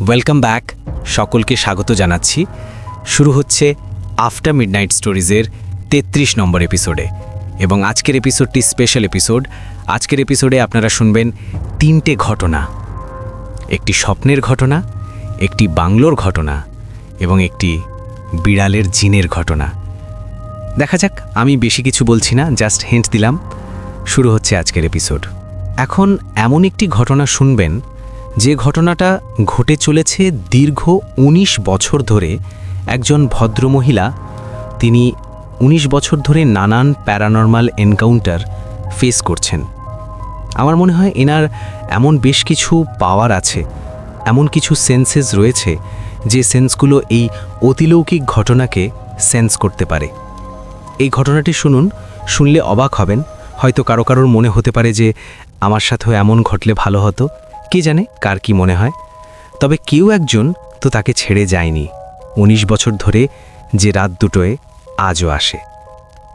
Welcome back. সকলকে স্বাগত জানাচ্ছি। শুরু হচ্ছে আফটার মিডনাইট স্টোরিজের ৩৩ নম্বর এপিসোডে, এবং আজকের এপিসোডটি স্পেশাল এপিসোড। আজকের এপিসোডে আপনারা শুনবেন 3টে ঘটনা, একটি স্বপ্নের ঘটনা, একটি বাংলোর ঘটনা এবং একটি বিড়ালের জিনের ঘটনা। দেখা যাক, আমি বেশি কিছু বলছি না, জাস্ট হিন্ট দিলাম। শুরু হচ্ছে আজকের এপিসোড। এখন এমন একটি ঘটনা শুনবেন যে ঘটনাটা ঘটে চলেছে দীর্ঘ ১৯ বছর ধরে। একজন ভদ্রমহিলা, তিনি ১৯ বছর ধরে নানান প্যারানর্মাল এনকাউন্টার ফেস করছেন। আমার মনে হয় এনার এমন বেশ কিছু পাওয়ার আছে, এমন কিছু সেন্সেস রয়েছে যে সেন্সগুলো এই অতিলৌকিক ঘটনাকে সেন্স করতে পারে। এই ঘটনাটি শুনুন, শুনলে অবাক হবেন। হয়তো কারো কারোর মনে হতে পারে যে আমার সাথেও এমন ঘটলে ভালো হতো, কে জানে কার কি মনে হয়। তবে কেউ একজন তো তাকে ছেড়ে যায়নি ১৯ বছর ধরে, যে রাত দুটোয় আজও আসে।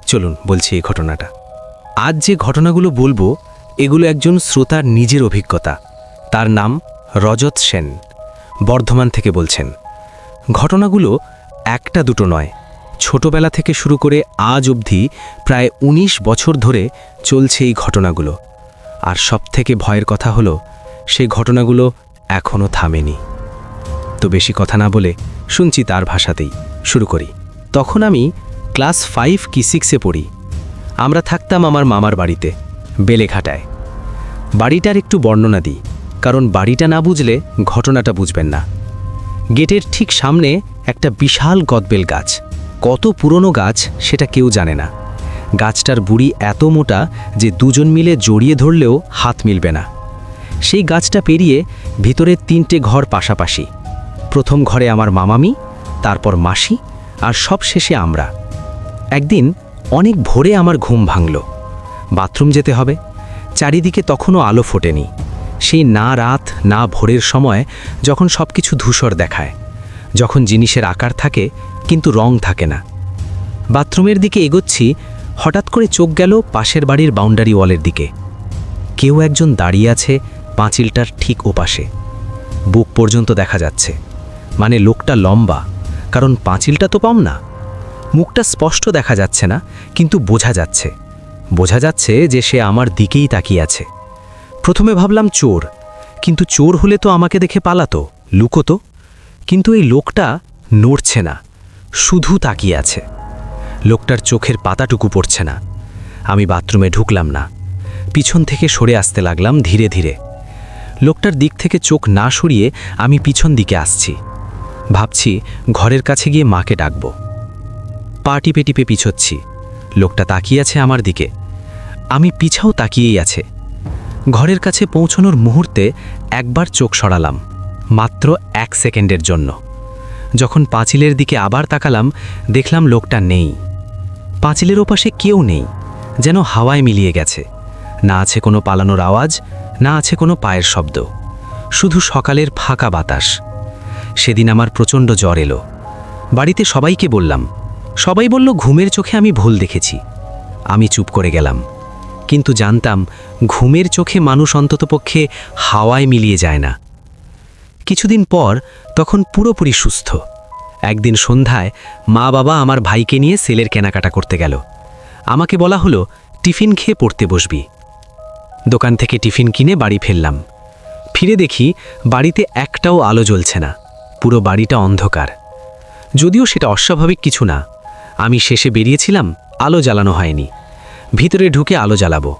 চলুন বলছি এই ঘটনাটা। আজ যে ঘটনাগুলো বলবো এগুলো একজন শ্রোতার নিজের অভিজ্ঞতা। তার নাম রজত সেন, বর্ধমান থেকে বলছেন। ঘটনাগুলো একটা দুটো নয়, ছোটবেলা থেকে শুরু করে আজ অবধি প্রায় ১৯ বছর ধরে চলছে এই ঘটনাগুলো। আর সবথেকে ভয়ের কথা হলো সেই ঘটনাগুলো এখনও থামেনি। তো বেশি কথা না বলে শুনছি তার ভাষাতেই শুরু করি। তখন আমি ক্লাস 5 কি 6-এ পড়ি। আমরা থাকতাম আমার মামার বাড়িতে, বেলেঘাটায়। বাড়িটার একটু বর্ণনা দিই, কারণ বাড়িটা না বুঝলে ঘটনাটা বুঝবেন না। গেটের ঠিক সামনে একটা বিশাল কদবেল গাছ। কত পুরনো গাছ সেটা কেউ জানে না। গাছটার বুড়ি এত মোটা যে দুজন মিলে জড়িয়ে ধরলেও হাত মিলবে না। সেই গাছটা পেরিয়ে ভিতরে 3টে ঘর পাশাপাশি। প্রথম ঘরে আমার মামামি, তারপর মাসি, আর সব শেষে আমরা। একদিন অনেক ভোরে আমার ঘুম ভাঙল। বাথরুম যেতে হবে। চারিদিকে তখনও আলো ফোটেনি। সেই না রাত না ভোরের সময়, যখন সব কিছু ধূসর দেখায়, যখন জিনিসের আকার থাকে কিন্তু রং থাকে না। বাথরুমের দিকে এগোচ্ছি, হঠাৎ করে চোখ গেল পাশের বাড়ির বাউন্ডারি ওয়ালের দিকে। কেউ একজন দাঁড়িয়ে আছে পাঁচিলটার ঠিক ওপাশে। বুক পর্যন্ত দেখা যাচ্ছে, মানে লোকটা লম্বা, কারণ পাঁচিলটা তো কম না। মুখটা স্পষ্ট দেখা যাচ্ছে না, কিন্তু বোঝা যাচ্ছে যে সে আমার দিকেই তাকিয়ে আছে। প্রথমে ভাবলাম চোর, কিন্তু চোর হলে তো আমাকে দেখে পালাতো, লুকোতো। কিন্তু এই লোকটা নড়ছে না, শুধু তাকিয়ে আছে। লোকটার চোখের পাতাটুকু পড়ছে না। আমি বাথরুমে ঢুকলাম না, পিছন থেকে সরে আসতে লাগলাম ধীরে ধীরে। লোকটার দিক থেকে চোখ না সরিয়ে আমি পিছন দিকে আসছি। ভাবছি ঘরের কাছে গিয়ে মাকে ডাকব। পা টিপে টিপে পিছোচ্ছি। লোকটা তাকিয়ে আছে আমার দিকে, আমি পিছাও তাকিয়েই আছে। ঘরের কাছে পৌঁছানোর মুহূর্তে একবার চোখ সরালাম, মাত্র 1 সেকেন্ডের জন্য। যখন পাঁচিলের দিকে আবার তাকালাম, দেখলাম লোকটা নেই। পাঁচিলের ওপাশে কেউ নেই, যেন হাওয়ায় মিলিয়ে গেছে। না আছে কোনো পালানোর আওয়াজ, না আছে কোনো পায়ের শব্দ, শুধু সকালের ফাঁকা বাতাস। সেদিন আমার প্রচণ্ড জ্বর এলো। বাড়িতে সবাইকে বললাম। সবাই বলল ঘুমের চোখে আমি ভুল দেখেছি। আমি চুপ করে গেলাম, কিন্তু জানতাম ঘুমের চোখে মানুষ অন্ততপক্ষে হাওয়ায় মিলিয়ে যায় না। কিছুদিন পর, তখন পুরোপুরি সুস্থ, একদিন সন্ধ্যায় মা বাবা আমার ভাইকে নিয়ে সেলের কেনাকাটা করতে গেল। আমাকে বলা হলো টিফিন খেয়ে পড়তে বসবি। দোকান থেকে টিফিন কিনে বাড়ি ফিরলাম। ফিরে দেখি বাড়িতে একটাও আলো জ্বলছে না, পুরো বাড়িটা অন্ধকার। যদিও সেটা অস্বাভাবিক কিছু না, আমি শেষে বেরিয়েছিলাম, আলো জ্বালানো হয়নি। ভিতরে ঢুকে আলো জ্বালাবো,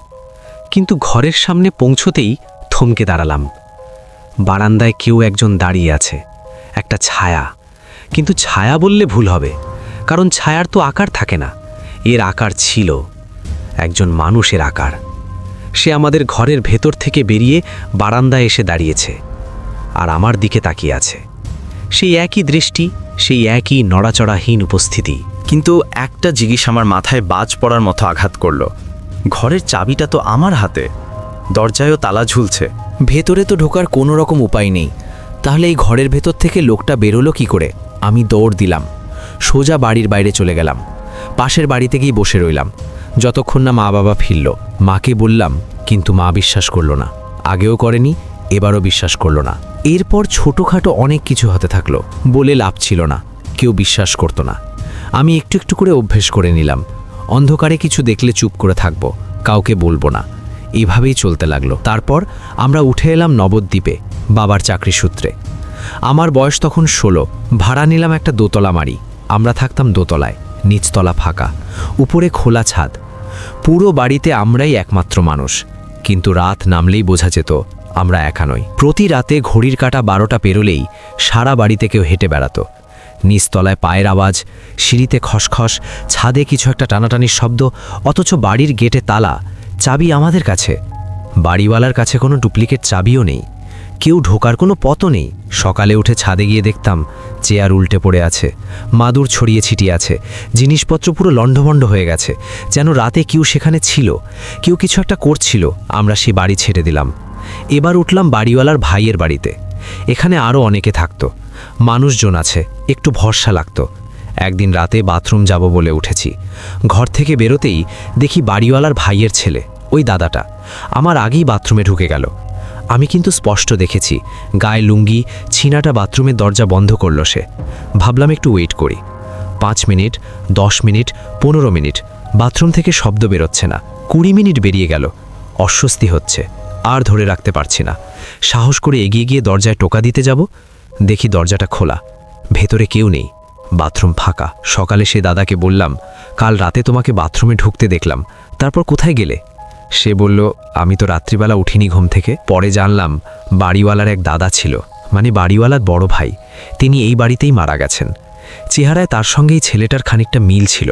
কিন্তু ঘরের সামনে পৌঁছতেই থমকে দাঁড়ালাম। বারান্দায় কেউ একজন দাঁড়িয়ে আছে, একটা ছায়া। কিন্তু ছায়া বললে ভুল হবে, কারণ ছায়ার তো আকার থাকে না। এর আকার ছিল একজন মানুষের আকার। সে আমাদের ঘরের ভেতর থেকে বেরিয়ে বারান্দায় এসে দাঁড়িয়েছে, আর আমার দিকে তাকিয়ে আছে। সেই একই দৃষ্টি, সেই একই নড়াচড়াহীন উপস্থিতি। কিন্তু একটা জিনিস আমার মাথায় বাজ পড়ার মতো আঘাত করল। ঘরের চাবিটা তো আমার হাতে, দরজায়ও তালা ঝুলছে। ভেতরে তো ঢোকার কোনো রকম উপায় নেই। তাহলে এই ঘরের ভেতর থেকে লোকটা বেরোলো কি করে? আমি দৌড় দিলাম, সোজা বাড়ির বাইরে চলে গেলাম। পাশের বাড়িতে গিয়ে বসে রইলাম, যতক্ষণ না মা বাবা ফিরল। মাকে বললাম, কিন্তু মা বিশ্বাস করল না। আগেও করেনি, এবারও বিশ্বাস করল না। এরপর ছোটোখাটো অনেক কিছু হতে থাকলো, বলে লাভ ছিল না, কেউ বিশ্বাস করতো না। আমি একটু একটু করে অভ্যেস করে নিলাম, অন্ধকারে কিছু দেখলে চুপ করে থাকবো, কাউকে বলবো না। এভাবেই চলতে লাগলো। তারপর আমরা উঠে এলাম নবদ্বীপে বাবার চাকরি সূত্রে। আমার বয়স তখন 16। ভাড়া নিলাম একটা দোতলা বাড়ি। আমরা থাকতাম দোতলায়, নিচতলা ফাঁকা, উপরে খোলা ছাদ। পুরো বাড়িতে আমরাই একমাত্র মানুষ, কিন্তু রাত নামলেই বোঝা যেত আমরা একা নই। প্রতি রাতে ঘড়ির কাঁটা 12টা পেরোলেই সারা বাড়িতে কেউ হেঁটে বেড়াতো। নিচতলায় পায়ের আওয়াজ, সিঁড়িতে খসখস, ছাদে কিছু একটা টানাটানির শব্দ, অথচ বাড়ির গেটে তালা, চাবি আমাদের কাছে। বাড়িওয়ালার কাছে কোনো ডুপ্লিকেট চাবিও নেই, কেউ ঢোকার কোনো পথও নেই। সকালে উঠে ছাদে গিয়ে দেখতাম চেয়ার উল্টে পড়ে আছে, মাদুর ছড়িয়ে ছিটিয়ে আছে, জিনিসপত্র পুরো লণ্ডভণ্ড হয়ে গেছে, যেন রাতে কেউ সেখানে ছিল, কেউ কিছু একটা করছিল। আমরা সেই বাড়ি ছেড়ে দিলাম। এবার উঠলাম বাড়িওয়ালার ভাইয়ের বাড়িতে। এখানে আরও অনেকে থাকতো, মানুষজন আছে, একটু ভরসা লাগতো। একদিন রাতে বাথরুম যাব বলে উঠেছি। ঘর থেকে বেরোতেই দেখি বাড়িওয়ালার ভাইয়ের ছেলে, ওই দাদাটা, আমার আগেই বাথরুমে ঢুকে গেল। আমি কিন্তু স্পষ্ট দেখেছি, গায়ে লুঙ্গি, ছিনাটা বাথরুমের দরজা বন্ধ করল সে। ভাবলাম একটু ওয়েট করি। 5 মিনিট, 10 মিনিট, 15 মিনিট, বাথরুম থেকে শব্দ বেরোচ্ছে না। 20 মিনিট বেরিয়ে গেল। অস্বস্তি হচ্ছে, আর ধরে রাখতে পারছি না। সাহস করে এগিয়ে গিয়ে দরজায় টোকা দিতে যাব, দেখি দরজাটা খোলা, ভেতরে কেউ নেই, বাথরুম ফাঁকা। সকালে সে দাদাকে বললাম, কাল রাতে তোমাকে বাথরুমে ঢুকতে দেখলাম, তারপর কোথায় গেলে? সে বলল, আমি তো রাত্রিবেলা উঠিনি ঘুম থেকে। পরে জানলাম বাড়িওয়ালার এক দাদা ছিল, মানে বাড়িওয়ালার বড় ভাই, তিনি এই বাড়িতেই মারা গেছেন। চেহারায় তার সঙ্গেই ছেলেটার খানিকটা মিল ছিল।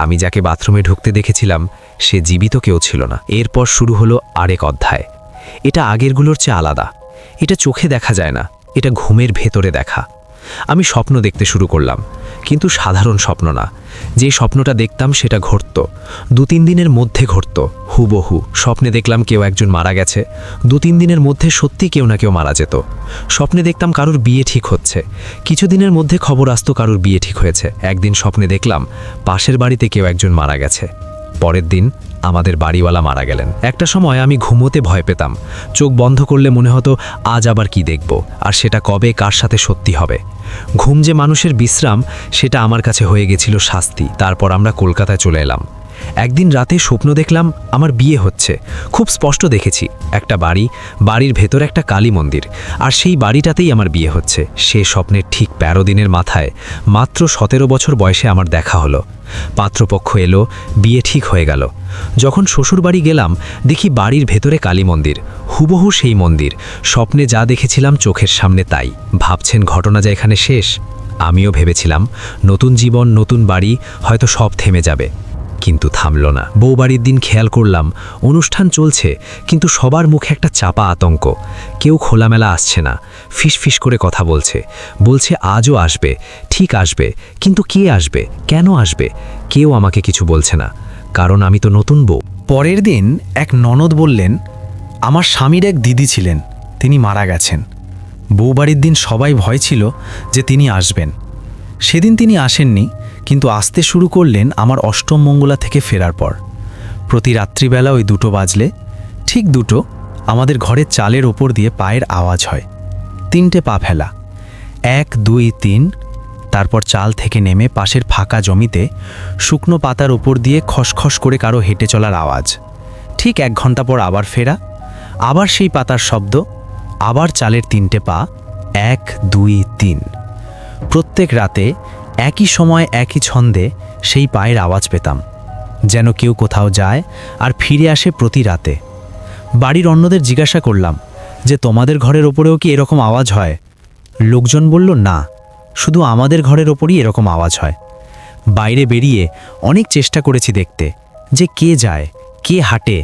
আমি যাকে বাথরুমে ঢুকতে দেখেছিলাম সে জীবিত কেউ ছিল না। এরপর শুরু হলো আরেক অধ্যায়। এটা আগেরগুলোর চেয়ে আলাদা। এটা চোখে দেখা যায় না, এটা ঘুমের ভেতরে দেখা। আমি স্বপ্ন দেখতে শুরু করলাম, কিন্তু সাধারণ স্বপ্ন না। যে স্বপ্নটা দেখতাম সেটা ঘটত, 2-3 দিনের মধ্যে ঘটত, হুবহু। স্বপ্নে দেখলাম কেউ একজন মারা গেছে, 2-3 দিনের মধ্যে সত্যি কেউ না কেউ মারা যেত। স্বপ্নে দেখতাম কারুর বিয়ে ঠিক হচ্ছে, কিছুদিনের মধ্যে খবর আসতো কারুর বিয়ে ঠিক হয়েছে। একদিন স্বপ্নে দেখলাম পাশের বাড়িতে কেউ একজন মারা গেছে। পরের দিন আমাদের বাড়িওয়ালা মারা গেলেন। একটা সময় আমি ঘুমোতে ভয় পেতাম, চোখ বন্ধ করলে মনে হতো আজ আবার কি দেখব, আর সেটা কবে কার সাথে সত্যি হবে। ঘুম যে মানুষের বিশ্রাম, সেটা আমার কাছে হয়ে গেছিল শাস্তি। তারপর আমরা কলকাতায় চলে এলাম। একদিন রাতে স্বপ্ন দেখলাম আমার বিয়ে হচ্ছে, খুব স্পষ্ট দেখেছি একটা বাড়ি, বাড়ির ভেতর একটা কালী মন্দির, আর সেই বাড়িটাতেই আমার বিয়ে হচ্ছে। সে স্বপ্নের ঠিক 13 দিনের মাথায় মাত্র 17 বছর বয়সে আমার দেখা হলো। পাত্রপক্ষ এলো, বিয়ে ঠিক হয়ে গেল। যখন শ্বশুর বাড়ি গেলাম দেখি বাড়ির ভেতরে কালী মন্দির, হুবহু সেই মন্দির। স্বপ্নে যা দেখেছিলাম চোখের সামনে তাই। ভাবছেন ঘটনা যে এখানে শেষ? আমিও ভেবেছিলাম নতুন জীবন, নতুন বাড়ি, হয়তো সব থেমে যাবে, কিন্তু থামল না। বউ বাড়ির দিন খেয়াল করলাম অনুষ্ঠান চলছে, কিন্তু সবার মুখে একটা চাপা আতঙ্ক। কেউ খোলামেলা আসছে না, ফিসফিস করে কথা বলছে, বলছে আজও আসবে, ঠিক আসবে, কিন্তু কে আসবে, কেন আসবে? কেউ আমাকে কিছু বলছে না, কারণ আমি তো নতুন বউ। পরের দিন এক ননদ বললেন, আমার স্বামীর এক দিদি ছিলেন, তিনি মারা গেছেন। বউবাড়ির দিন সবাই ভয় ছিল যে তিনি আসবেন। সেদিন তিনি আসেননি, কিন্তু আসতে শুরু করলেন আমার অষ্টম মঙ্গলা থেকে ফেরার পর। প্রতি রাত্রিবেলা ওই 2টো বাজলে, ঠিক 2টো, আমাদের ঘরের চালের ওপর দিয়ে পায়ের আওয়াজ হয়। 3টে পা ফেলা, 1, 2, 3। তারপর চাল থেকে নেমে পাশের ফাঁকা জমিতে শুকনো পাতার ওপর দিয়ে খসখস করে কারো হেঁটে চলার আওয়াজ। ঠিক 1 ঘন্টা পর আবার ফেরা, আবার সেই পাতার শব্দ, আবার চালের 3টে পা, 1, 2, 3। প্রত্যেক রাতে একই সময় একই ছন্দে সেই পায়ের আওয়াজ পেতাম, যেন কেউ কোথাও যায় আর ফিরে আসে প্রতি রাতে। বাড়ির অন্যদের জিজ্ঞাসা করলাম যে তোমাদের ঘরের ওপরেও কি এরকম আওয়াজ হয়? লোকজন বলল না, শুধু আমাদের ঘরের ওপরই এরকম আওয়াজ হয়। বাইরে বেরিয়ে অনেক চেষ্টা করেছি দেখতে যে কে যায়, কে হাঁটে,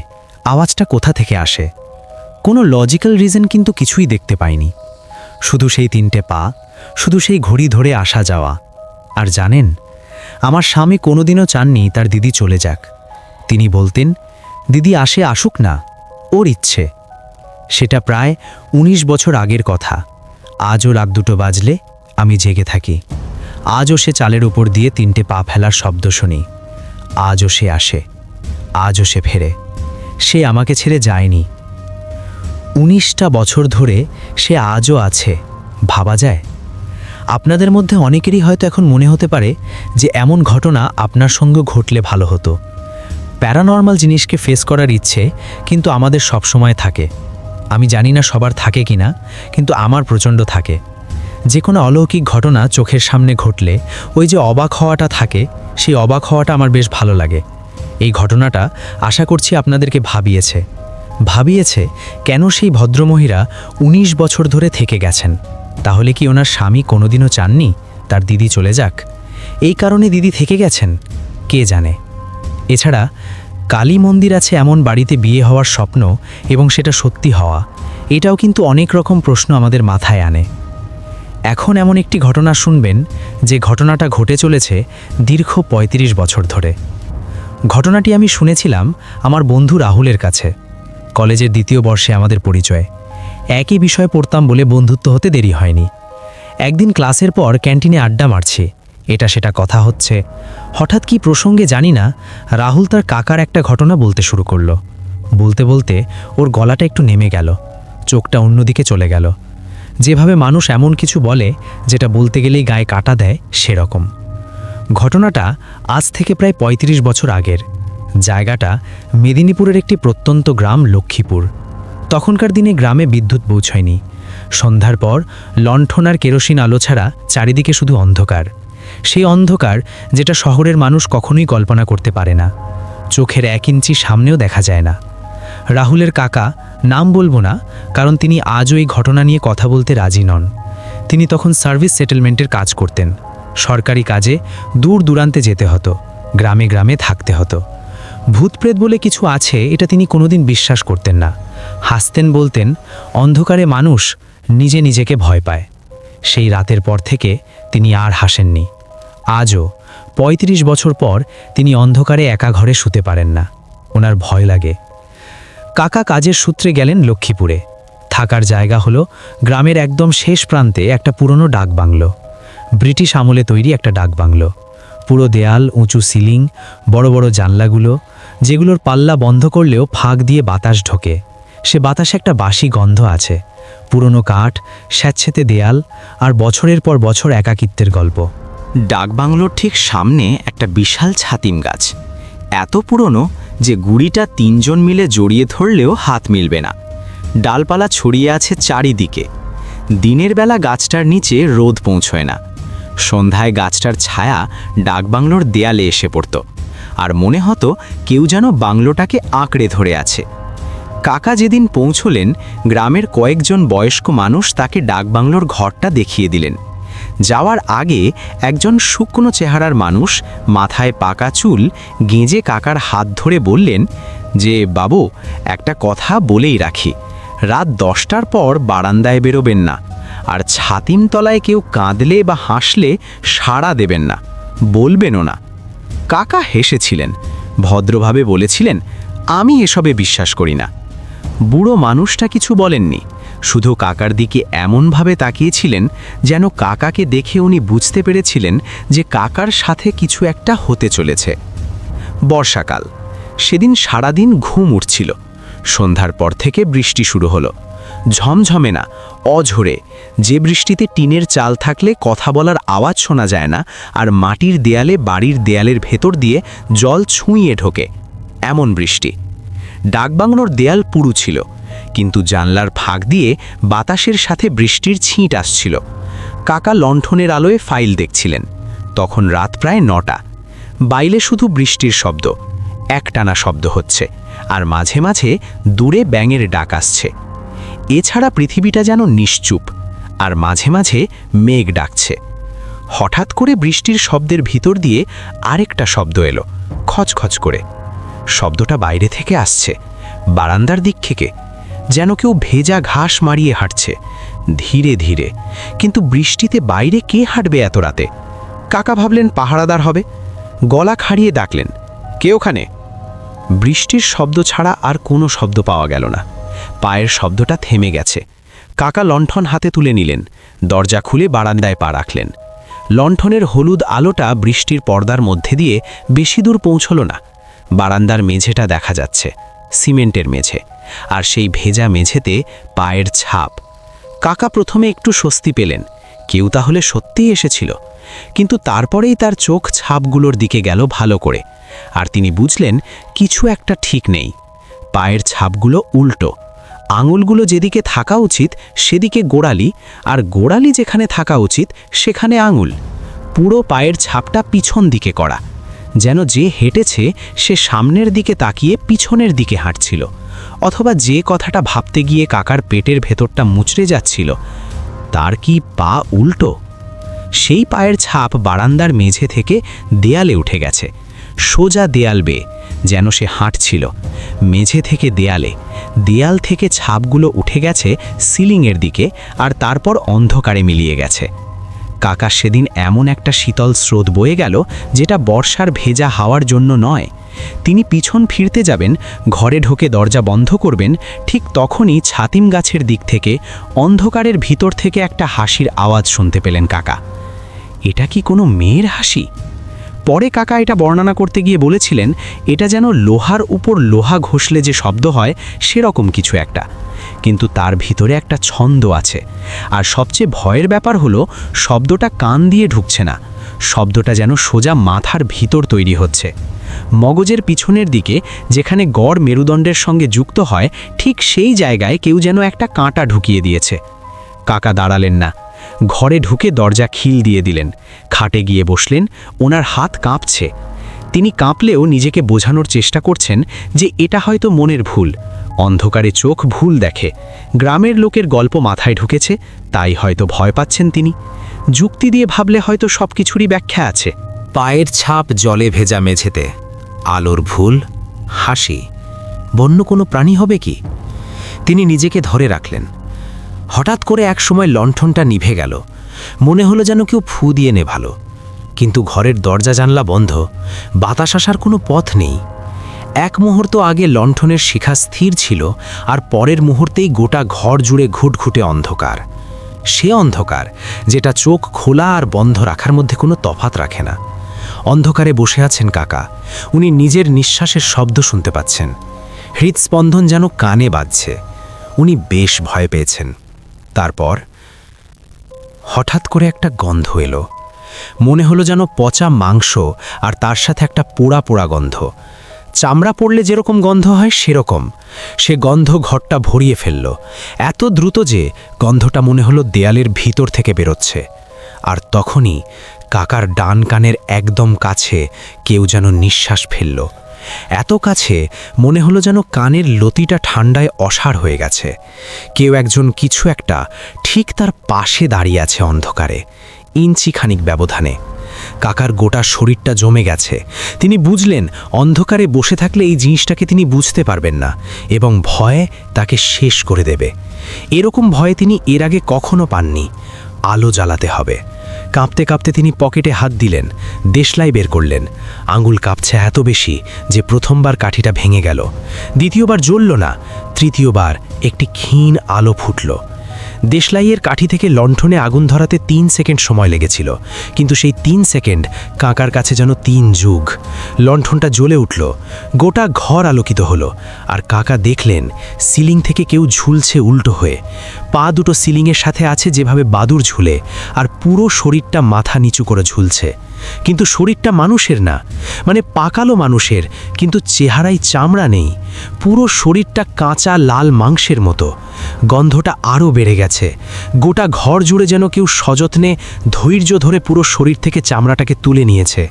আওয়াজটা কোথা থেকে আসে। কোনো লজিক্যাল রিজন কিন্তু কিছুই দেখতে পাইনি। শুধু সেই 3টে পা, শুধু সেই ঘড়ি ধরে আসা যাওয়া। আর জানেন, আমার স্বামী কোনোদিনও চাননি তার দিদি চলে যাক। তিনি বলতেন, দিদি আসুক না, ওর ইচ্ছে। সেটা প্রায় 19 বছর আগের কথা। আজও রাত 2টো বাজলে আমি জেগে থাকি। আজও সে চালের উপর দিয়ে 3টে পা ফেলার শব্দ শুনি। আজও সে আসে, আজও সে ফেরে। সে আমাকে ছেড়ে যায়নি। 19টা বছর ধরে সে আজও আছে, ভাবা যায়? আপনাদের মধ্যে অনেকেরই হয়তো এখন মনে হতে পারে যে এমন ঘটনা আপনার সঙ্গে ঘটলে ভালো হতো। প্যারানর্মাল জিনিসকে ফেস করার ইচ্ছে কিন্তু আমাদের সব সময় থাকে। আমি জানি না সবার থাকে কিনা, কিন্তু আমার প্রচণ্ড থাকে। যে কোনো অলৌকিক ঘটনা চোখের সামনে ঘটলে ওই যে অবাক হওয়াটা থাকে, সেই অবাক হওয়াটা আমার বেশ ভালো লাগে। এই ঘটনাটা আশা করছি আপনাদেরকে ভাবিয়েছে কেন সেই ভদ্রমহিলা 19 বছর ধরে থেকে গেছেন। তাহলে কি ওনার স্বামী কোনোদিনও চাননি তার দিদি চলে যাক? এই কারণে দিদি থেকে গেছেন, কে জানে। এছাড়া কালী মন্দির আছে এমন বাড়িতে বিয়ে হওয়ার স্বপ্ন এবং সেটা সত্যি হওয়া, এটাও কিন্তু অনেক রকম প্রশ্ন আমাদের মাথায় আনে। এখন এমন একটি ঘটনা শুনবেন যে ঘটনাটা ঘটে চলেছে দীর্ঘ 35 বছর ধরে। ঘটনাটি আমি শুনেছিলাম আমার বন্ধু রাহুলের কাছে। কলেজের 2য় বর্ষে আমাদের পরিচয়, একই বিষয় পড়তাম বলে বন্ধুত্ব হতে দেরি হয়নি। একদিন ক্লাসের পর ক্যান্টিনে আড্ডা মারছি, এটা সেটা কথা হচ্ছে। হঠাৎ কি প্রসঙ্গে জানি না রাহুল তার কাকার একটা ঘটনা বলতে শুরু করলো। বলতে বলতে ওর গলাটা একটু নেমে গেল, চোখটা অন্যদিকে চলে গেল। যেভাবে মানুষ এমন কিছু বলে যেটা বলতে গেলেই গায়ে কাটা দেয়, সেরকম। ঘটনাটা আজ থেকে প্রায় 35 বছর আগের। জায়গাটা মেদিনীপুরের একটি প্রত্যন্ত গ্রাম লক্ষ্মীপুর। তখনকার দিনে গ্রামে বিদ্যুৎ পৌঁছয়নি। সন্ধ্যার পর লণ্ঠন আর কেরোসিন আলো ছাড়া চারিদিকে শুধু অন্ধকার। সেই অন্ধকার যেটা শহরের মানুষ কখনোই কল্পনা করতে পারে না। চোখের 1 ইঞ্চি সামনেও দেখা যায় না। রাহুলের কাকা, নাম বলবো না কারণ তিনি আজও এই ঘটনা নিয়ে কথা বলতে রাজি নন। তিনি তখন সার্ভিস সেটেলমেন্টের কাজ করতেন। সরকারি কাজে দূর দূরান্তে যেতে হতো, গ্রামে গ্রামে থাকতে হতো। ভূতপ্রেত বলে কিছু আছে এটা তিনি কোনোদিন বিশ্বাস করতেন না। হাসতেন, বলতেন অন্ধকারে মানুষ নিজে নিজেকে ভয় পায়। সেই রাতের পর থেকে তিনি আর হাসেননি। আজও 35 বছর পর তিনি অন্ধকারে একা ঘরে শুতে পারেন না, ওনার ভয় লাগে। কাকা কাজের সূত্রে গেলেন লক্ষ্মীপুরে। থাকার জায়গা হলো গ্রামের একদম শেষ প্রান্তে একটা পুরনো ডাকবাংলো। ব্রিটিশ আমলে তৈরি একটা ডাকবাংলো। পুরো দেয়াল, উঁচু সিলিং, বড় বড় জানলাগুলো, যেগুলোর পাল্লা বন্ধ করলেও ফাঁক দিয়ে বাতাস ঢোকে। সে বাতাসে একটা বাসি গন্ধ আছে। পুরনো কাঠ, স্যাঁতসেঁতে দেয়াল আর বছরের পর বছর একাকিত্বের গল্প। ডাকবাংলোর ঠিক সামনে একটা বিশাল ছাতিম গাছ, এত পুরনো যে গুড়িটা 3 জন মিলে জড়িয়ে ধরলেও হাত মিলবে না। ডালপালা ছড়িয়ে আছে চারিদিকে। দিনের বেলা গাছটার নিচে রোদ পৌঁছয় না। সন্ধ্যায় গাছটার ছায়া ডাকবাংলোর দেয়ালে এসে পড়ত, আর মনে হতো কেউ যেন বাংলোটাকে আঁকড়ে ধরে আছে। কাকা যেদিন পৌঁছলেন, গ্রামের কয়েকজন বয়স্ক মানুষ তাকে ডাকবাংলোর ঘরটা দেখিয়ে দিলেন। যাওয়ার আগে একজন শুকনো চেহারার মানুষ, মাথায় পাকা চুল, গেঁজে কাকার হাত ধরে বললেন যে, বাবু, একটা কথা বলেই রাখি, রাত 10টার পর বারান্দায় বেরোবেন না, আর ছাতিম তলায় কেউ কাঁদলে বা হাসলে সাড়া দেবেন না, বলবেনও না। কাকা হেসেছিলেন, ভদ্রভাবে বলেছিলেন, আমি এসবে বিশ্বাস করি না। বুড়ো মানুষটা কিছু বলেননি, শুধু কাকার দিকে এমনভাবে তাকিয়েছিলেন যেন কাকাকে দেখে উনি বুঝতে পেরেছিলেন যে কাকার সাথে কিছু একটা হতে চলেছে। বর্ষাকাল, সেদিন সারাদিন ঘুম উঠছিল। সন্ধ্যার পর থেকে বৃষ্টি শুরু হলো। ঝমঝমে না, অঝোরে, যে বৃষ্টিতে টিনের চাল থাকলে কথা বলার আওয়াজ শোনা যায় না, আর মাটির দেয়ালে, বাড়ির দেয়ালের ভেতর দিয়ে জল ছুঁইয়ে ঢোকে, এমন বৃষ্টি। ডাকবাংলোর দেয়াল পুরু ছিল, কিন্তু জানলার ফাঁক দিয়ে বাতাসের সাথে বৃষ্টির ছিট আসছিল। কাকা লণ্ঠনের আলোয় ফাইল দেখছিলেন। তখন রাত প্রায় 9টা। বাইরে শুধু বৃষ্টির শব্দ, একটানা শব্দ হচ্ছে, আর মাঝে মাঝে দূরে ব্যাঙের ডাক আসছে। এছাড়া পৃথিবীটা যেন নিশ্চুপ, আর মাঝে মাঝে মেঘ ডাকছে। হঠাৎ করে বৃষ্টির শব্দের ভিতর দিয়ে আরেকটা শব্দ এলো, খচখচ করে। শব্দটা বাইরে থেকে আসছে, বারান্দার দিক থেকে, যেন কেউ ভেজা ঘাস মারিয়ে হাঁটছে, ধীরে ধীরে। কিন্তু বৃষ্টিতে বাইরে কে হাঁটবে এত রাতে? কাকা ভাবলেন পাহারাদার হবে। গলা খাড়িয়ে ডাকলেন, কে ওখানে? বৃষ্টির শব্দ ছাড়া আর কোনো শব্দ পাওয়া গেল না। পায়ের শব্দটা থেমে গেছে। কাকা লণ্ঠন হাতে তুলে নিলেন, দরজা খুলে বারান্দায় পা রাখলেন। লণ্ঠনের হলুদ আলোটা বৃষ্টির পর্দার মধ্যে দিয়ে বেশি দূর পৌঁছল না। বারান্দার মেঝেটা দেখা যাচ্ছে, সিমেন্টের মেঝে। আর সেই ভেজা মেঝেতে পায়ের ছাপ। কাকা প্রথমে একটু স্বস্তি পেলেন, কেউ তাহলে সত্যিই এসেছিল। কিন্তু তারপরেই তার চোখ ছাপগুলোর দিকে গেল ভালো করে, আর তিনি বুঝলেন কিছু একটা ঠিক নেই। পায়ের ছাপগুলো উল্টো, আঙুলগুলো যেদিকে থাকা উচিত সেদিকে গোড়ালি, আর গোড়ালি যেখানে থাকা উচিত সেখানে আঙুল। পুরো পায়ের ছাপটা পিছন দিকে করা, যেন যে হেঁটেছে সে সামনের দিকে তাকিয়ে পিছনের দিকে হাঁটছিল, অথবা যে কথাটা ভাবতে গিয়ে কাকার পেটের ভেতরটা মুচড়ে যাচ্ছিল তার কি পা উল্টো। সেই পায়ের ছাপ বারান্দার মেঝে থেকে দেয়ালে উঠে গেছে, সোজা দেয়াল বেয়ে, যেন সে হাঁটছিল মেঝে থেকে দেয়ালে। দেয়াল থেকে ছাপগুলো উঠে গেছে সিলিংয়ের দিকে, আর তারপর অন্ধকারে মিলিয়ে গেছে। কাকা সেদিন এমন একটা শীতল স্রোত বয়ে গেল যেটা বর্ষার ভেজা হাওয়ার জন্য নয়। তিনি পিছন ফিরতে যাবেন, ঘরে ঢোকে দরজা বন্ধ করবেন, ঠিক তখনই ছাতিম গাছের দিক থেকে অন্ধকারের ভিতর থেকে একটা হাসির আওয়াজ শুনতে পেলেন কাকা। এটা কি কোনো মেয়ের হাসি? পরে কাকা এটা বর্ণনা করতে গিয়ে বলেছিলেন, এটা যেন লোহার উপর লোহা ঘষলে যে শব্দ হয় সেরকম কিছু একটা, কিন্তু তার ভিতরে একটা ছন্দ আছে। আর সবচেয়ে ভয়ের ব্যাপার হলো শব্দটা কান দিয়ে ঢুকছে না, শব্দটা যেন সোজা মাথার ভিতর তৈরি হচ্ছে। মগজের পিছনের দিকে যেখানে গড় মেরুদণ্ডের সঙ্গে যুক্ত হয়, ঠিক সেই জায়গায় কেউ যেন একটা কাঁটা ঢুকিয়ে দিয়েছে। কাকা দাঁড়ালেন না, ঘরে ঢুকে দরজা খিল দিয়ে দিলেন, খাটে গিয়ে বসলেন। ওনার হাত কাঁপছে, তিনি কাঁপলেও নিজেকে বোঝানোর চেষ্টা করছেন যে এটা হয়তো মনের ভুল। অন্ধকারে চোখ ভুল দেখে, গ্রামের লোকের গল্প মাথায় ঢুকেছে, তাই হয়তো ভয় পাচ্ছেন তিনি। যুক্তি দিয়ে ভাবলে হয়তো সব কিছুরই ব্যাখ্যা আছে। পায়ের ছাপ জলে ভেজা মেঝেতে, আলোর ভুল, হাসি, বন্য কোনো প্রাণী হবে কি? তিনি নিজেকে ধরে রাখলেন। হঠাৎ করে একসময় লণ্ঠনটা নিভে গেল, মনে হলো যেন কেউ ফু দিয়ে নেভালো। কিন্তু ঘরের দরজা জানলা বন্ধ, বাতাস আসার কোনো পথ নেই। এক মুহূর্ত আগে লণ্ঠনের শিখা স্থির ছিল, আর পরের মুহূর্তেই গোটা ঘর জুড়ে ঘুটঘুটে অন্ধকার। সে অন্ধকার যেটা চোখ খোলা আর বন্ধ রাখার মধ্যে কোনো তফাৎ রাখে না। অন্ধকারে বসে আছেন কাকা, উনি নিজের নিঃশ্বাসের শব্দ শুনতে পাচ্ছেন, হৃদস্পন্দন যেন কানে বাজছে। উনি বেশ ভয় পেয়েছেন। তারপর হঠাৎ করে একটা গন্ধ এলো, মনে হলো যেন পচা মাংস, আর তার সাথে একটা পোড়া পোড়া গন্ধ। চামড়া পড়লে যেরকম গন্ধ হয় সেরকম। সে গন্ধ ঘরটা ভরিয়ে ফেলল, এত দ্রুত যে গন্ধটা মনে হলো দেয়ালের ভিতর থেকে বেরোচ্ছে। আর তখনই কাকার ডান কানের একদম কাছে কেউ যেন নিঃশ্বাস ফেলল, এত কাছে মনে হলো যেন কানের লতিটা ঠান্ডায় অসাড় হয়ে গেছে। কেউ একজন কিছু একটা ঠিক তার পাশে দাঁড়িয়ে আছে অন্ধকারে, ইঞ্চিখানিক ব্যবধানে। কাকার গোটা শরীরটা জমে গেছে। তিনি বুঝলেন অন্ধকারে বসে থাকলে এই জিনিসটাকে তিনি বুঝতে পারবেন না, এবং ভয়ে তাকে শেষ করে দেবে। এরকম ভয়ে তিনি এর আগে কখনো পাননি। আলো জ্বালাতে হবে। কাঁপতে কাঁপতে তিনি পকেটে হাত দিলেন, দেশলাই বের করলেন। আঙুল কাঁপছে এত বেশি যে প্রথমবার কাঠিটা ভেঙে গেল, দ্বিতীয়বার জ্বলল না, তৃতীয়বার একটি ক্ষীণ আলো ফুটল। দেশলাইয়ের কাঠি থেকে লণ্ঠনে আগুন ধরাতে 3 সেকেন্ড সময় লেগেছিল, কিন্তু সেই 3 সেকেন্ড কাকার কাছে যেন 3 যুগ। লণ্ঠনটা জ্বলে উঠল, গোটা ঘর আলোকিত হলো, আর কাকা দেখলেন সিলিং থেকে কেউ ঝুলছে উল্টো হয়ে। পা দুটো সিলিংয়ের সাথে আছে যেভাবে বাদুর ঝুলে, আর পুরো শরীরটা মাথা নিচু করে ঝুলছে। কিন্তু শরীরটা মানুষের না, মানে পাকালো মানুষের, কিন্তু চেহারায় চামড়া নেই। পুরো শরীরটা কাঁচা লাল মাংসের মতো। গন্ধটা আরও বেড়ে গেছে। গোটা ঘর জুড়ে যেন কেউ সযত্নে ধৈর্য ধরে পুরো শরীর থেকে চামড়াটাকে তুলে নিয়েছে।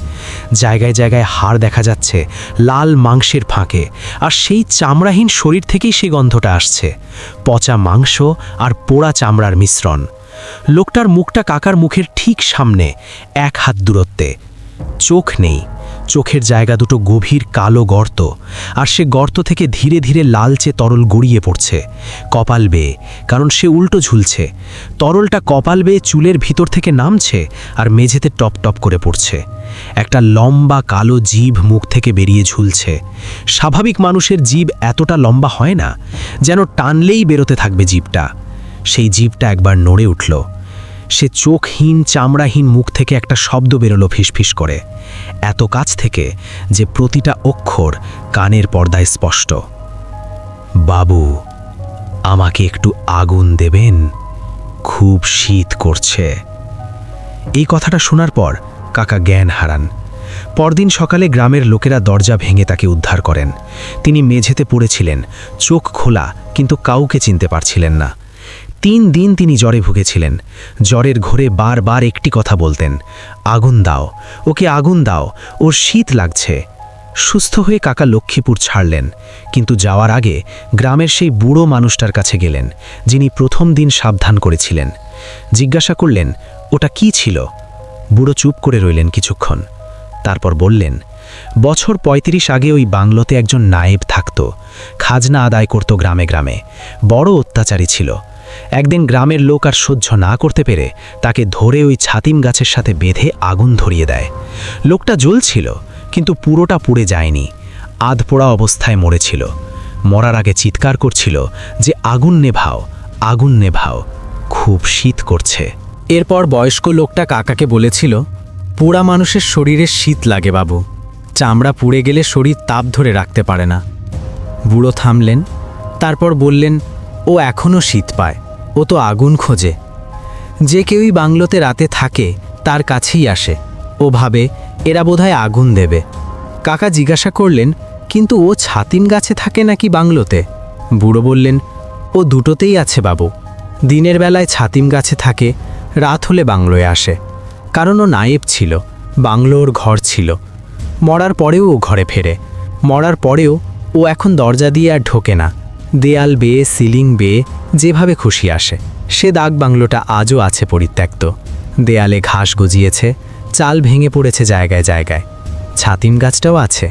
জায়গায় জায়গায় হাড় দেখা যাচ্ছে লাল মাংসের ফাঁকে, আর সেই চামড়াহীন শরীর থেকেই সেই গন্ধটা আসছে, পচা মাংস আর পোড়া চামড়ার মিশ্রণ। লোকটার মুখটা কাকার মুখের ঠিক সামনে, 1 হাত দূরত্বে। চোখ নেই, চোখের জায়গা দুটো গভীর কালো গর্ত, আর সে গর্ত থেকে ধীরে ধীরে লালচে তরল গড়িয়ে পড়ছে কপাল বেয়ে, কারণ সে উল্টো ঝুলছে। তরলটা কপাল বেয়ে চুলের ভিতর থেকে নামছে আর মেঝেতে টপ টপ করে পড়ছে। একটা লম্বা কালো জিভ মুখ থেকে বেরিয়ে ঝুলছে। স্বাভাবিক মানুষের জিভ এতটা লম্বা হয় না, যেন টানলেই বেরোতে থাকবে জিভটা। সেই জিভটা একবার নড়ে উঠল। সে চোখহীন চামড়াহীন মুখ থেকে একটা শব্দ বেরোলো ফিসফিস করে, এত কাছ থেকে যে প্রতিটা অক্ষর কানের পর্দায় স্পষ্ট। বাবু, আমাকে একটু আগুন দেবেন, খুব শীত করছে। এই কথাটা শোনার পর কাকা জ্ঞান হারান। পরদিন সকালে গ্রামের লোকেরা দরজা ভেঙে তাকে উদ্ধার করেন। তিনি মেঝেতে পড়েছিলেন, চোখ খোলা, কিন্তু কাউকে চিনতে পারছিলেন না। 3 দিন তিনি জ্বরে ভুগেছিলেন। জ্বরের ঘোরে বারবার একটি কথা বলতেন, আগুন দাও, ওকে আগুন দাও, ওর শীত লাগছে। সুস্থ হয়ে কাকা লক্ষ্মীপুর ছাড়লেন, কিন্তু যাওয়ার আগে গ্রামের সেই বুড়ো মানুষটার কাছে গেলেন, যিনি প্রথম দিন সাবধান করেছিলেন। জিজ্ঞাসা করলেন, ওটা কি ছিল? বুড়ো চুপ করে রইলেন কিছুক্ষণ, তারপর বললেন, বছর 35 আগে ওই বাংলোতে একজন নায়েব থাকত, খাজনা আদায় করত গ্রামে গ্রামে, বড় অত্যাচারী ছিল। একদিন গ্রামের লোক আর সহ্য না করতে পেরে তাকে ধরে ওই ছাতিম গাছের সাথে বেঁধে আগুন ধরিয়ে দেয়। লোকটা জ্বলছিল, কিন্তু পুরোটা পুড়ে যায়নি, আধপোড়া অবস্থায় মরেছিল। মরার আগে চিৎকার করছিল যে আগুন নেভাও, আগুন নেভাও, খুব শীত করছে। এরপর বয়স্ক লোকটা কাকাকে বলেছিল, পোড়া মানুষের শরীরে শীত লাগে বাবু, চামড়া পুড়ে গেলে শরীর তাপ ধরে রাখতে পারে না। বুড়ো থামলেন, তারপর বললেন, ও এখনও শীত পায়, ও তো আগুন খোঁজে। যে কেউই বাংলোতে রাতে থাকে তার কাছেই আসে, ও ভাবে এরা বোধহয় আগুন দেবে। কাকা জিজ্ঞাসা করলেন, কিন্তু ও ছাতিম গাছে থাকে নাকি বাংলোতে? বুড়ো বললেন, ও দুটোতেই আছে বাবু, দিনের বেলায় ছাতিম গাছে থাকে, রাত হলে বাংলোয় আসে। কারণ ও নায়েব ছিল, বাংলো ওর ঘর ছিল। মরার পরেও ও ঘরে ফেরে, মরার পরেও ও এখন দরজা দিয়ে আর ঢোকে না, দেয়াল বেয়ে, সিলিং বেয়ে যেভাবে খুশি আসে। সে দাগ বাংলোটা আজও আছে পরিত্যক্ত, দেয়ালে ঘাস গজিয়েছে, চাল ভেঙে পড়েছে জায়গায় জায়গায়। ছাতিম গাছটাও আছে,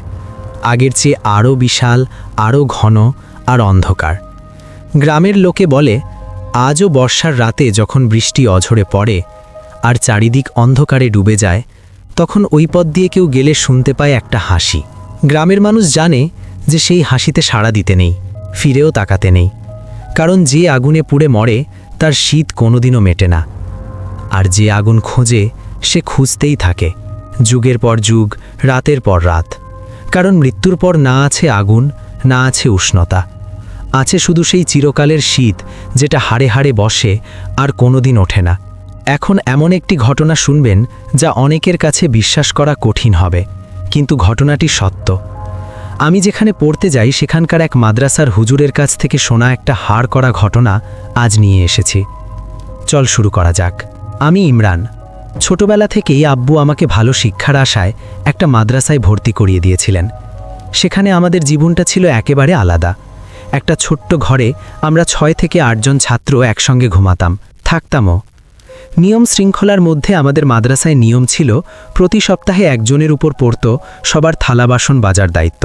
আগের চেয়ে আরও বিশাল, আরও ঘন আর অন্ধকার। গ্রামের লোকে বলে, আজও বর্ষার রাতে যখন বৃষ্টি অঝরে পড়ে আর চারিদিক অন্ধকারে ডুবে যায়, তখন ওই পথ দিয়ে কেউ গেলে শুনতে পায় একটা হাসি। গ্রামের মানুষ জানে যে সেই হাসিতে সাড়া দিতে নেই, ফিরেও তাকাতে নেই, কারণ যে আগুনে পুড়ে মরে তার শীত কোনোদিনও মেটে না। আর যে আগুন খোঁজে সে খুঁজতেই থাকে, যুগের পর যুগ, রাতের পর রাত। কারণ মৃত্যুর পর না আছে আগুন, না আছে উষ্ণতা, আছে শুধু সেই চিরকালের শীত যেটা হাড়ে হাড়ে বসে আর কোনোদিন ওঠে না। এখন এমন একটি ঘটনা শুনবেন যা অনেকের কাছে বিশ্বাস করা কঠিন হবে, কিন্তু ঘটনাটি সত্য। আমি যেখানে পড়তে যাই সেখানকার এক মাদ্রাসার হুজুরের কাছ থেকে শোনা একটা হাড় করা ঘটনা আজ নিয়ে এসেছি। চল শুরু করা যাক। আমি ইমরান। ছোটবেলা থেকেই আব্বু আমাকে ভালো শিক্ষার আশায় একটা মাদ্রাসায় ভর্তি করিয়ে দিয়েছিলেন। সেখানে আমাদের জীবনটা ছিল একেবারে আলাদা। একটা ছোট্ট ঘরে আমরা 6 থেকে 8 জন ছাত্র একসঙ্গে ঘুমাতাম, থাকতামও। নিয়ম শৃঙ্খলার মধ্যে আমাদের মাদ্রাসায় নিয়ম ছিল প্রতি সপ্তাহে একজনের উপর পড়ত সবার থালা বাসন বাজার দায়িত্ব।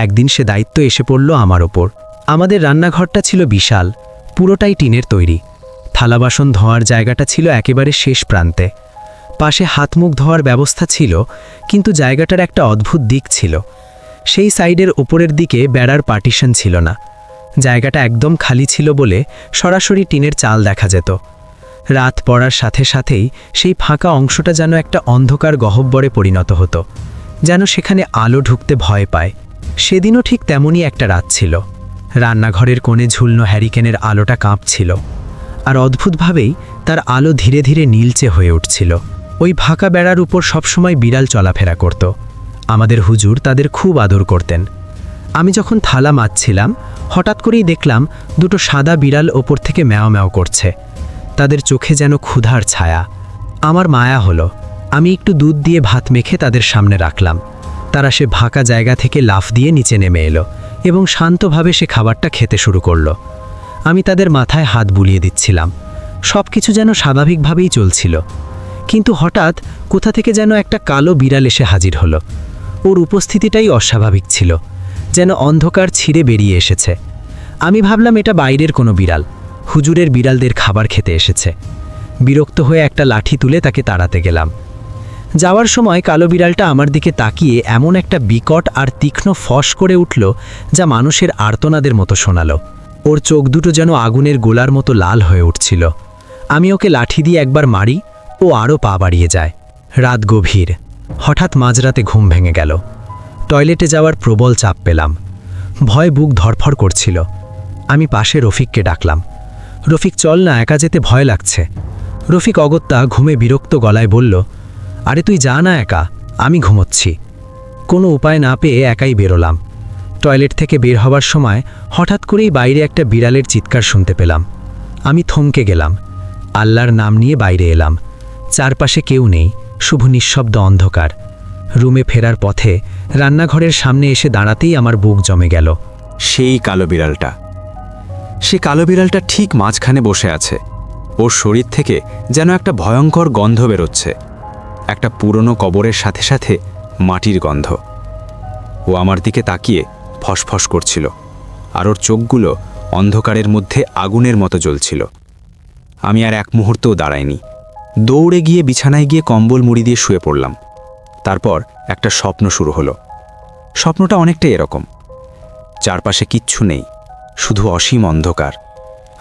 একদিন সে দায়িত্ব এসে পড়ল আমার ওপর। আমাদের রান্নাঘরটা ছিল বিশাল, পুরোটাই টিনের তৈরি। থালা বাসন ধোয়ার জায়গাটা ছিল একেবারে শেষ প্রান্তে। পাশে হাত মুখ ধোয়ার ব্যবস্থা ছিল, কিন্তু জায়গাটার একটা অদ্ভুত দিক ছিল। সেই সাইডের ওপরের দিকে বেড়ার পার্টিশন ছিল না। জায়গাটা একদম খালি ছিল বলে সরাসরি টিনের চাল দেখা যেত। রাত পড়ার সাথে সাথেই সেই ফাঁকা অংশটা যেন একটা অন্ধকার গহ্বরে পরিণত হতো, যেন সেখানে আলো ঢুকতে ভয় পায়। সেদিনও ঠিক তেমনই একটা রাত ছিল। রান্নাঘরের কোণে ঝুলনো হ্যারিকেনের আলোটা কাঁপছিল, আর অদ্ভুতভাবেই তার আলো ধীরে ধীরে নীলচে হয়ে উঠছিল। ওই ফাঁকা বেড়ার উপর সবসময় বিড়াল চলাফেরা করত। আমাদের হুজুর তাদের খুব আদর করতেন। আমি যখন থালা মাজছিলাম, হঠাৎ করেই দেখলাম দুটো সাদা বিড়াল ওপর থেকে ম্যাও ম্যাও করছে। তাদের চোখে যেন ক্ষুধার ছায়া। আমার মায়া হলো। আমি একটু দুধ দিয়ে ভাত মেখে তাদের সামনে রাখলাম। তারা সে ফাঁকা জায়গা থেকে লাফ দিয়ে নিচে নেমে এলো এবং শান্তভাবে সে খাবারটা খেতে শুরু করলো। আমি তাদের মাথায় হাত বুলিয়ে দিচ্ছিলাম। সব কিছু যেন স্বাভাবিকভাবেই চলছিল, কিন্তু হঠাৎ কোথা থেকে যেন একটা কালো বিড়াল এসে হাজির হলো। ওর উপস্থিতিটাই অস্বাভাবিক ছিল, যেন অন্ধকার ছিঁড়ে বেরিয়ে এসেছে। আমি ভাবলাম এটা বাইরের কোনো বিড়াল, হুজুরের বিড়ালদের খাবার খেতে এসেছে। বিরক্ত হয়ে একটা লাঠি তুলে তাকে তাড়াতে গেলাম। যাওয়ার সময় কালো বিড়ালটা আমার দিকে তাকিয়ে এমন একটা বিকট আর তীক্ষ্ণ ফস করে উঠল যা মানুষের আর্তনাদের মতো শোনালো। ওর চোখ দুটো যেন আগুনের গোলার মতো লাল হয়ে উঠছিল। আমি ওকে লাঠি দিয়ে একবার মারি, ও আরও পা বাড়িয়ে যায়। রাত গভীর। হঠাৎ মাঝরাতে ঘুম ভেঙে গেল। টয়লেটে যাওয়ার প্রবল চাপ পেলাম। ভয়ে বুক ধড়ফড় করছিল। আমি পাশে রফিককে ডাকলাম, রফিক চল না, একা যেতে ভয় লাগছে। রফিক অগত্যা ঘুমে বিরক্ত গলায় বলল, আরে তুই যা না একা, আমি ঘুমোচ্ছি। কোনো উপায় না পেয়ে একাই বেরোলাম। টয়লেট থেকে বের হবার সময় হঠাৎ করেই বাইরে একটা বিড়ালের চিৎকার শুনতে পেলাম। আমি থমকে গেলাম। আল্লাহর নাম নিয়ে বাইরে এলাম। চারপাশে কেউ নেই, শুধু নিঃশব্দ অন্ধকার। রুমে ফেরার পথে রান্নাঘরের সামনে এসে দাঁড়াতেই আমার বুক জমে গেল। সেই কালো বিড়ালটা, সে কালো বিড়ালটা ঠিক মাঝখানে বসে আছে। ওর শরীর থেকে যেন একটা ভয়ঙ্কর গন্ধ বেরোচ্ছে, একটা পুরনো কবরের সাথে সাথে মাটির গন্ধ। ও আমার দিকে তাকিয়ে ফসফস করছিল, আর ওর চোখগুলো অন্ধকারের মধ্যে আগুনের মতো জ্বলছিল। আমি আর এক মুহূর্তও দাঁড়াইনি, দৌড়ে গিয়ে বিছানায় গিয়ে কম্বল মুড়ি দিয়ে শুয়ে পড়লাম। তারপর একটা স্বপ্ন শুরু হলো। স্বপ্নটা অনেকটা এরকম, চারপাশে কিচ্ছু নেই, শুধু অসীম অন্ধকার।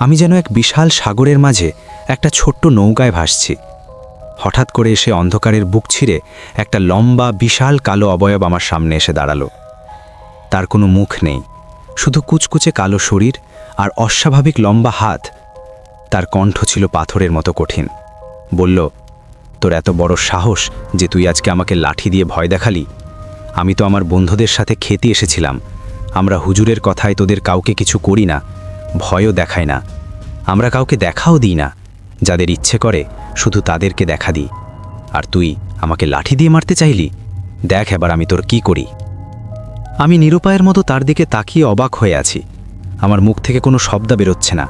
আমি যেন এক বিশাল সাগরের মাঝে একটা ছোট্ট নৌকায় ভাসছি। হঠাৎ করে এসে অন্ধকারের বুক ছিঁড়ে একটা লম্বা বিশাল কালো অবয়ব আমার সামনে এসে দাঁড়ালো। তার কোনো মুখ নেই, শুধু কুচকুচে কালো শরীর আর অস্বাভাবিক লম্বা হাত। তার কণ্ঠ ছিল পাথরের মতো কঠিন। বলল, তোর এত বড় সাহস যে তুই আজকে আমাকে লাঠি দিয়ে ভয় দেখালি? আমি তো আমার বন্ধুদের সাথে খেতে এসেছিলাম। আমরা হুজুরের কথায় তোদের কাউকে কিছু করি না, ভয়ও দেখাই না। আমরা কাউকে দেখাও দিই না, যাদের ইচ্ছে করে শুধু তাদেরকে দেখা দিই। আর তুই আমাকে লাঠি দিয়ে মারতে চাইলি? দেখ এবার আমি তোর কি করি। আমি নিরুপায়ের মতো তার দিকে তাকিয়ে অবাক হয়ে আছি। আমার মুখ থেকে কোনো শব্দ বেরোচ্ছে না।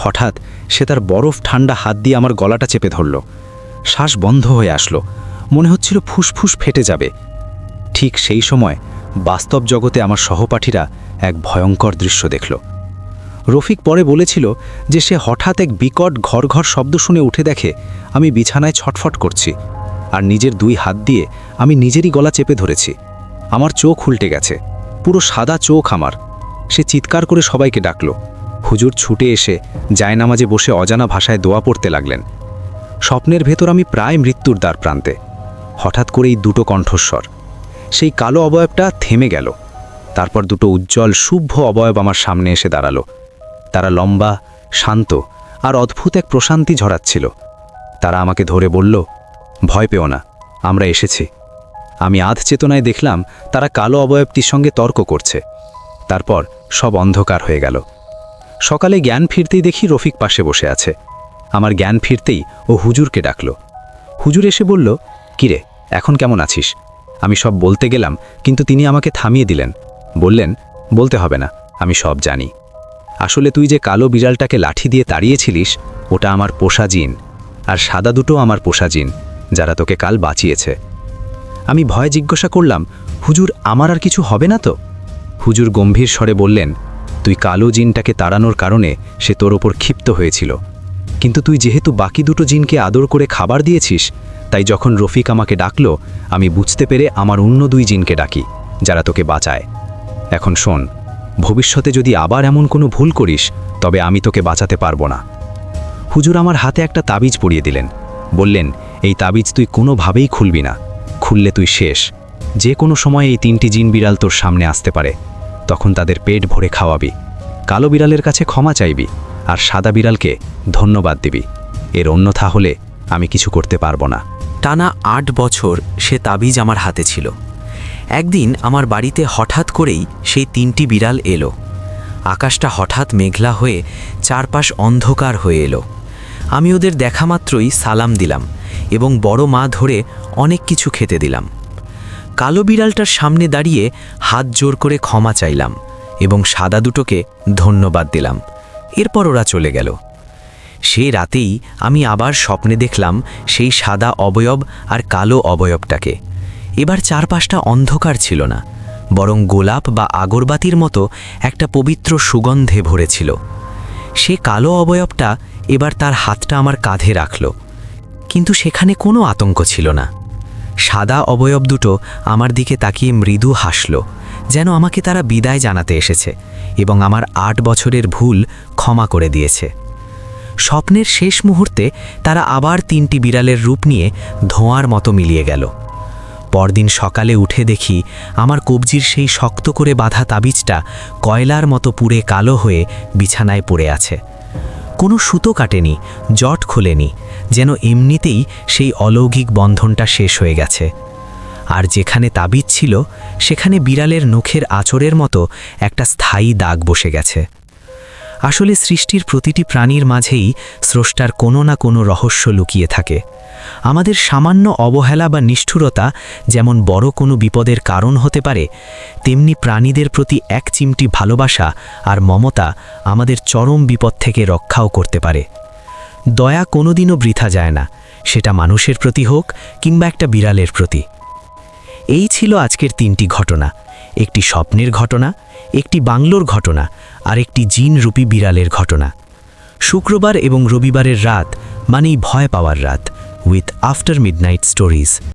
হঠাৎ সে তার বরফ ঠান্ডা হাত দিয়ে আমার গলাটা চেপে ধরল। শ্বাস বন্ধ হয়ে আসলো, মনে হচ্ছিল ফুসফুস ফেটে যাবে। ঠিক সেই সময় বাস্তব জগতে আমার সহপাঠীরা এক ভয়ঙ্কর দৃশ্য দেখল। রফিক পরে বলেছিল যে সে হঠাৎ এক বিকট ঘর ঘর শব্দ শুনে উঠে দেখে আমি বিছানায় ছটফট করছি, আর নিজের দুই হাত দিয়ে আমি নিজেরই গলা চেপে ধরেছি। আমার চোখ উল্টে গেছে, পুরো সাদা চোখ আমার। সে চিৎকার করে সবাইকে ডাকল। হুজুর ছুটে এসে জায়নামাজে বসে অজানা ভাষায় দোয়া পড়তে লাগলেন। স্বপ্নের ভেতর আমি প্রায় মৃত্যুর দ্বার প্রান্তে। হঠাৎ করেই দুটো কণ্ঠস্বর, সেই কালো অবয়বটা থেমে গেল। তারপর দুটো উজ্জ্বল শুভ্র অবয়ব আমার সামনে এসে দাঁড়ালো। তারা লম্বা, শান্ত আর অদ্ভুত এক প্রশান্তি ঝরাচ্ছিল। তারা আমাকে ধরে বলল, ভয় পেও না, আমরা এসেছি। আমি আধ চেতনায় দেখলাম তারা কালো অবয়বটির সঙ্গে তর্ক করছে। তারপর সব অন্ধকার হয়ে গেল। সকালে জ্ঞান ফিরতেই দেখি রফিক পাশে বসে আছে। আমার জ্ঞান ফিরতেই ও হুজুরকে ডাকল। হুজুর এসে বলল, কিরে, এখন কেমন আছিস? আমি সব বলতে গেলাম, কিন্তু তিনি আমাকে থামিয়ে দিলেন। বললেন, বলতে হবে না, আমি সব জানি। আসলে তুই যে কালো বিড়ালটাকে লাঠি দিয়ে তাড়িয়েছিলিস, ওটা আমার পোষা জিন, আর সাদা দুটো আমার পোষা জিন, যারা তোকে কাল বাঁচিয়েছে। আমি ভয়ে জিজ্ঞাসা করলাম, হুজুর আমার আর কিছু হবে না তো? হুজুর গম্ভীর স্বরে বললেন, তুই কালো জিনটাকে তাড়ানোর কারণে সে তোর ওপর ক্ষিপ্ত হয়েছিল, কিন্তু তুই যেহেতু বাকি দুটো জিনকে আদর করে খাবার দিয়েছিস, তাই যখন রফিক আমাকে ডাকলো আমি বুঝতে পেরে আমার অন্য দুই জিনকে ডাকি, যারা তোকে বাঁচায়। এখন শোন, ভবিষ্যতে যদি আবার এমন কোনো ভুল করিস, তবে আমি তোকে বাঁচাতে পারবো না। হুজুর আমার হাতে একটা তাবিজ পরিয়ে দিলেন। বললেন, এই তাবিজ তুই কোনোভাবেই খুলবি না, খুললে তুই শেষ। যে কোনো সময় এই তিনটি জিন বিড়াল তোর সামনে আসতে পারে, তখন তাদের পেট ভরে খাওয়াবি, কালো বিড়ালের কাছে ক্ষমা চাইবি, আর সাদা বিড়ালকে ধন্যবাদ দিবি। এর অন্যথা হলে আমি কিছু করতে পারবো না। টানা ৮ বছর সে তাবিজ আমার হাতে ছিল। একদিন আমার বাড়িতে হঠাৎ করেই সেই ৩টি বিড়াল এলো। আকাশটা হঠাৎ মেঘলা হয়ে চারপাশ অন্ধকার হয়ে এলো। আমি ওদের দেখা মাত্রই সালাম দিলাম এবং বড় মা ধরে অনেক কিছু খেতে দিলাম। কালো বিড়ালটার সামনে দাঁড়িয়ে হাত জোর করে ক্ষমা চাইলাম এবং সাদা দুটোকে ধন্যবাদ দিলাম। এরপর ওরা চলে গেল। সেই রাতেই আমি আবার স্বপ্নে দেখলাম সেই সাদা অবয়ব আর কালো অবয়বটাকে। এবার চারপাশটা অন্ধকার ছিল না, বরং গোলাপ বা আগরবাতির মতো একটা পবিত্র সুগন্ধে ভরেছিল। সে কালো অবয়বটা এবার তার হাতটা আমার কাঁধে রাখল, কিন্তু সেখানে কোনো আতঙ্ক ছিল না। সাদা অবয়ব দুটো আমার দিকে তাকিয়ে মৃদু হাসল, যেন আমাকে তারা বিদায় জানাতে এসেছে এবং আমার ৮ বছরের ভুল ক্ষমা করে দিয়েছে। স্বপ্নের শেষ মুহূর্তে তারা আবার ৩টি বিড়ালের রূপ নিয়ে ধোঁয়ার মতো মিলিয়ে গেল। পরদিন সকালে উঠে দেখি আমার কবজির সেই শক্ত করে বাঁধা তাবিজটা কয়লার মতো পুড়ে কালো হয়ে বিছানায় পড়ে আছে। কোনো সুতো কাটেনি, জট খোলেনি, যেন এমনিতেই সেই অলৌকিক বন্ধনটা শেষ হয়ে গেছে। আর যেখানে তাবিজ ছিল সেখানে বিড়ালের নখের আঁচড়ের মতো একটা স্থায়ী দাগ বসে গেছে। আসলে সৃষ্টির প্রতিটি প্রাণীর মাঝেই স্রষ্টার কোনো না কোনো রহস্য লুকিয়ে থাকে। আমাদের সামান্য অবহেলা বা নিষ্ঠুরতা যেমন বড় কোনো বিপদের কারণ হতে পারে, তেমনি প্রাণীদের প্রতি এক চিমটি ভালোবাসা আর মমতা আমাদের চরম বিপদ থেকে রক্ষাও করতে পারে। দয়া কোনোদিনও বৃথা যায় না, সেটা মানুষের প্রতি হোক কিংবা একটা বিড়ালের প্রতি। এই ছিল আজকের 3টি ঘটনা, একটি স্বপ্নের ঘটনা, একটি বাংলোর ঘটনা আর একটি জিনরূপী বিড়ালের ঘটনা। শুক্রবার এবং রবিবারের রাত মানেই ভয় পাওয়ার রাত উইথ আফটার মিডনাইট স্টোরিজ।